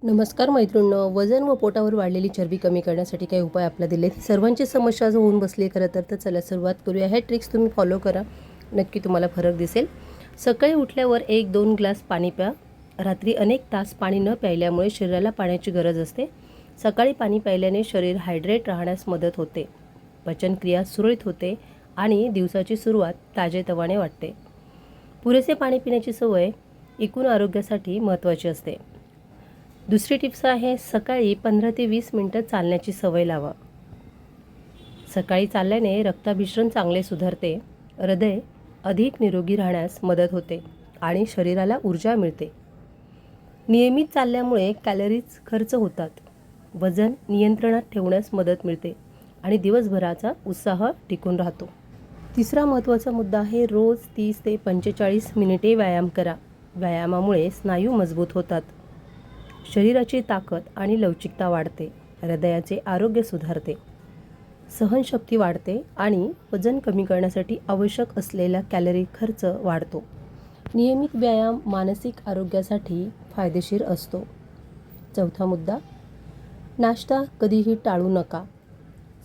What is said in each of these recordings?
नमस्कार मैत्रिणींनो, वजन व पोटावर वाढलेली चरबी कमी करण्यासाठी काही उपाय आपल्याला दिले. सर्वांची समस्या जो होऊन बसली खरं तर चला सुरुवात करूया. हे ट्रिक्स तुम्ही फॉलो करा, नक्की तुम्हाला फरक दिसेल. सकाळी उठल्यावर 1-2 ग्लास पाणी प्या. रात्री अनेक तास पाणी न प्यायल्यामुळे शरीराला पाण्याची गरज असते. सकाळी पाणी प्यायल्याने शरीर हायड्रेट राहण्यास मदत होते, पचनक्रिया सुरळीत होते आणि दिवसाची सुरुवात ताजेतवाने वाटते. पुरेसे पाणी पिण्याची सवय एकूण आरोग्यासाठी महत्त्वाची असते. दुसरी टिप्स आहे, सकाळी 15 ते 20 मिनटं चालण्याची सवय लावा. सकाळी चालल्याने रक्ताभिसरण चांगले सुधारते, हृदय अधिक निरोगी राहण्यास मदत होते आणि शरीराला ऊर्जा मिळते. नियमित चालल्यामुळे कॅलरीज खर्च होतात, वजन नियंत्रणात ठेवण्यास मदत मिळते आणि दिवसभराचा उत्साह टिकून राहतो. तिसरा महत्त्वाचा मुद्दा आहे, रोज 30 ते 45 मिनिटे व्यायाम करा. व्यायामामुळे स्नायू मजबूत होतात, शरीराची ताकद आणि लवचिकता वाढते, हृदयाचे आरोग्य सुधारते, सहनशक्ती वाढते आणि वजन कमी करण्यासाठी आवश्यक असलेला कॅलरी खर्च वाढतो. नियमित व्यायाम मानसिक आरोग्यासाठी फायदेशीर असतो. चौथा मुद्दा, नाश्ता कधीही टाळू नका.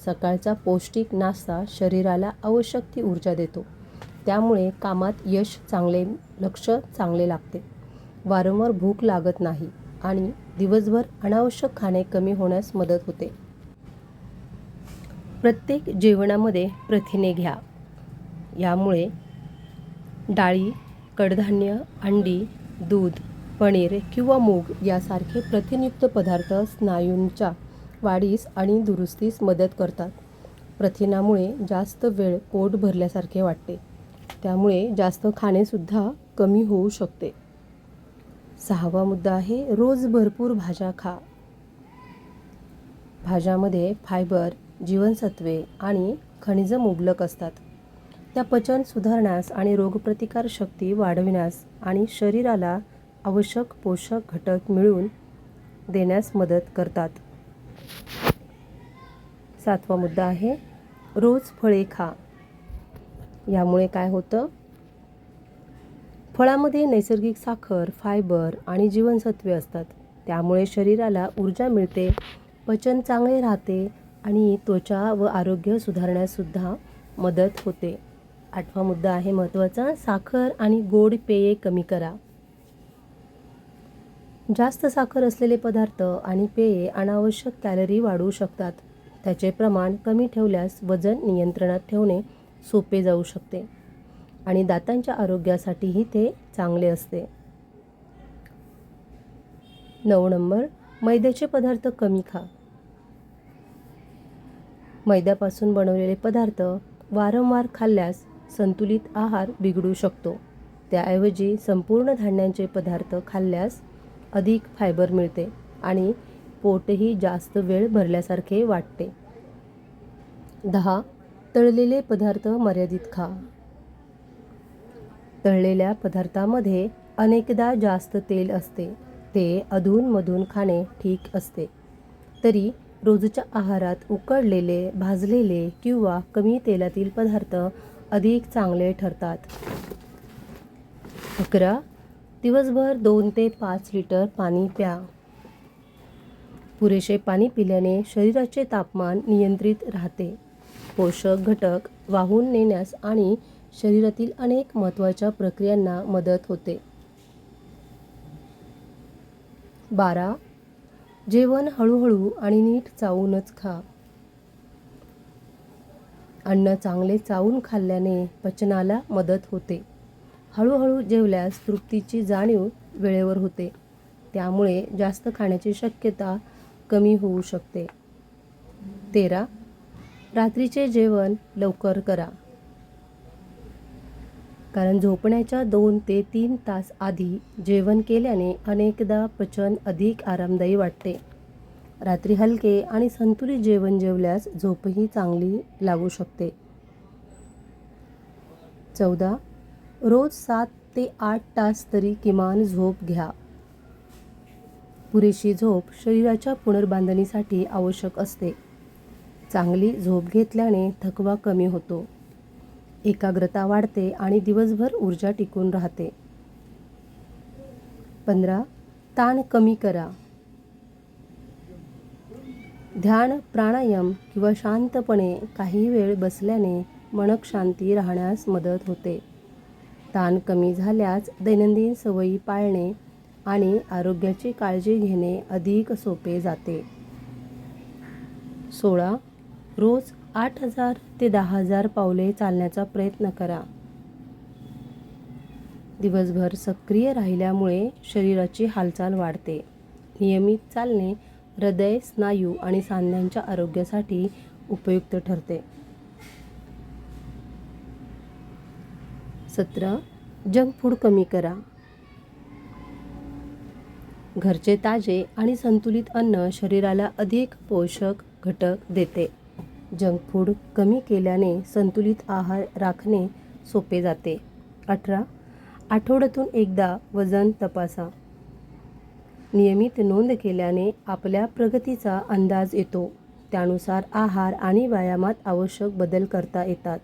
सकाळचा पौष्टिक नाश्ता शरीराला आवश्यक ती ऊर्जा देतो, त्यामुळे कामात लक्ष चांगले लागते, वारंवार भूक लागत नाही आणि दिवसभर अनावश्यक खाणे कमी होण्यास मदत होते. प्रत्येक जेवणामध्ये प्रथिने घ्या. यामुळे डाळी, कडधान्य, अंडी, दूध, पनीर किंवा मूग यासारखे प्रथिनयुक्त पदार्थ स्नायूंच्या वाढीस आणि दुरुस्तीस मदत करतात. प्रथिनामुळे जास्त वेळ पोट भरल्यासारखे वाटते, त्यामुळे जास्त खाणेसुद्धा कमी होऊ शकते. सहावा मुद्दा आहे, रोज भरपूर भाज्या खा. भाज्यामध्ये फायबर, जीवनसत्वे आणि खनिजं मुबलक असतात. त्या पचन सुधारण्यास आणि रोगप्रतिकार शक्ती वाढविण्यास आणि शरीराला आवश्यक पोषक घटक मिळवून देण्यास मदत करतात. सातवा मुद्दा आहे, रोज फळे खा. यामुळे काय होतं, फळामध्ये नैसर्गिक साखर, फायबर आणि जीवनसत्वे असतात, त्यामुळे शरीराला ऊर्जा मिळते, पचन चांगले राहते आणि त्वचा व आरोग्य सुधारण्याससुद्धा मदत होते. आठवा मुद्दा आहे महत्त्वाचा, साखर आणि गोड पेये कमी करा. जास्त साखर असलेले पदार्थ आणि पेये अनावश्यक कॅलरी वाढवू शकतात. त्याचे प्रमाण कमी ठेवल्यास वजन नियंत्रणात ठेवणे सोपे जाऊ शकते आणि दातांच्या आरोग्यासाठीही ते चांगले असते. 9 नंबर, मैद्याचे पदार्थ कमी खा. मैद्यापासून बनवलेले पदार्थ वारंवार खाल्ल्यास संतुलित आहार बिघडू शकतो. त्याऐवजी संपूर्ण धान्यांचे पदार्थ खाल्ल्यास अधिक फायबर मिळते आणि पोटही जास्त वेळ भरल्यासारखे वाटते. 10. तळलेले पदार्थ मर्यादित खा. तळलेल्या पदार्थामध्ये अनेकदा जास्त तेल असते, ते अधूनमधून खाणे ठीक असते. तरी रोजच्या आहारात उकडलेले, भाजलेले किंवा कमी तेलातील पदार्थ अधिक चांगले ठरतात. 11. दिवसभर 2 ते 5 लिटर पाणी प्या. पुरेसे पाणी पिल्याने शरीराचे तापमान नियंत्रित राहते, पोषक घटक वाहून नेण्यास आणि शरीरातील अनेक महत्त्वाच्या प्रक्रियांना मदत होते. 12. जेवण हळूहळू आणि नीट चावूनच खा. अन्न चांगले चावून खाल्ल्याने पचनाला मदत होते. हळूहळू जेवल्यास तृप्तीची जाणीव वेळेवर होते, त्यामुळे जास्त खाण्याची शक्यता कमी होऊ शकते. 13. रात्रीचे जेवण लवकर करा. कारण झोपण्याच्या 2 ते 3 तास आधी जेवण केल्याने अनेकदा पचन अधिक आरामदायी वाटते. रात्री हलके आणि संतुलित जेवण जेवल्यास झोपही चांगली लागू शकते. 14. रोज 7 ते 8 तास तरी किमान झोप घ्या. पुरेशी झोप शरीराच्या पुनर्बांधणीसाठी आवश्यक असते. चांगली झोप घेतल्याने थकवा कमी होतो, एकाग्रता वाढते आणि दिवसभर ऊर्जा टिकून राहते. 15. ताण कमी करा. ध्यान, प्राणायाम किंवा शांतपणे काही वेळ बसल्याने मनक शांती राहण्यास मदत होते. ताण कमी झाल्यास दैनंदिन सवयी पाळणे आणि आरोग्याची काळजी घेणे अधिक सोपे जाते. 16. रोज 8,000 ते 10,000 पावले चालण्याचा प्रयत्न करा. दिवसभर सक्रिय राहिल्यामुळे शरीराची हालचाल वाढते. नियमित चालणे हृदय, स्नायू आणि सांध्यांच्या आरोग्यासाठी उपयुक्त ठरते. 17. जंक फूड कमी करा. घरचे ताजे आणि संतुलित अन्न शरीराला अधिक पोषक घटक देते. जंक फूड कमी केल्याने संतुलित आहार राखणे सोपे जाते. 18. आठवड्यातून एकदा वजन तपासा. नियमित नोंद केल्याने आपल्या प्रगतीचा अंदाज येतो. त्यानुसार आहार आणि व्यायामात आवश्यक बदल करता येतात.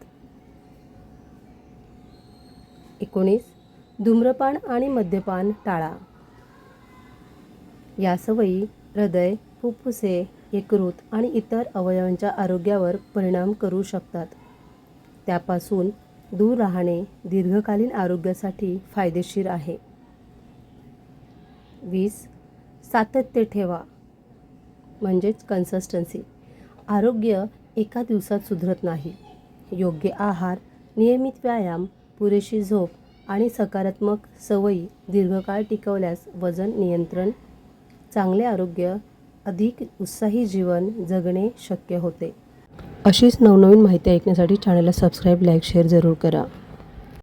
19. धूम्रपान आणि मद्यपान टाळा. या सवयी हृदय, फुफ्फुसे, यकृत आणि इतर अवयवांच्या आरोग्यावर परिणाम करू शकतात. त्यापासून दूर राहणे दीर्घकालीन आरोग्यासाठी फायदेशीर आहे. 20. सातत्य ठेवा म्हणजेच कन्सिस्टन्सी. आरोग्य एका दिवसात सुधारत नाही. योग्य आहार, नियमित व्यायाम, पुरेशी झोप आणि सकारात्मक सवयी दीर्घकाळ टिकवल्यास वजन नियंत्रण, चांगले आरोग्य, अधिक उत्साही जीवन जगणे शक्य होते. अशीच नवनवीन माहिती ऐकण्यासाठी चॅनलला सबस्क्राईब, लाईक, शेअर जरूर करा.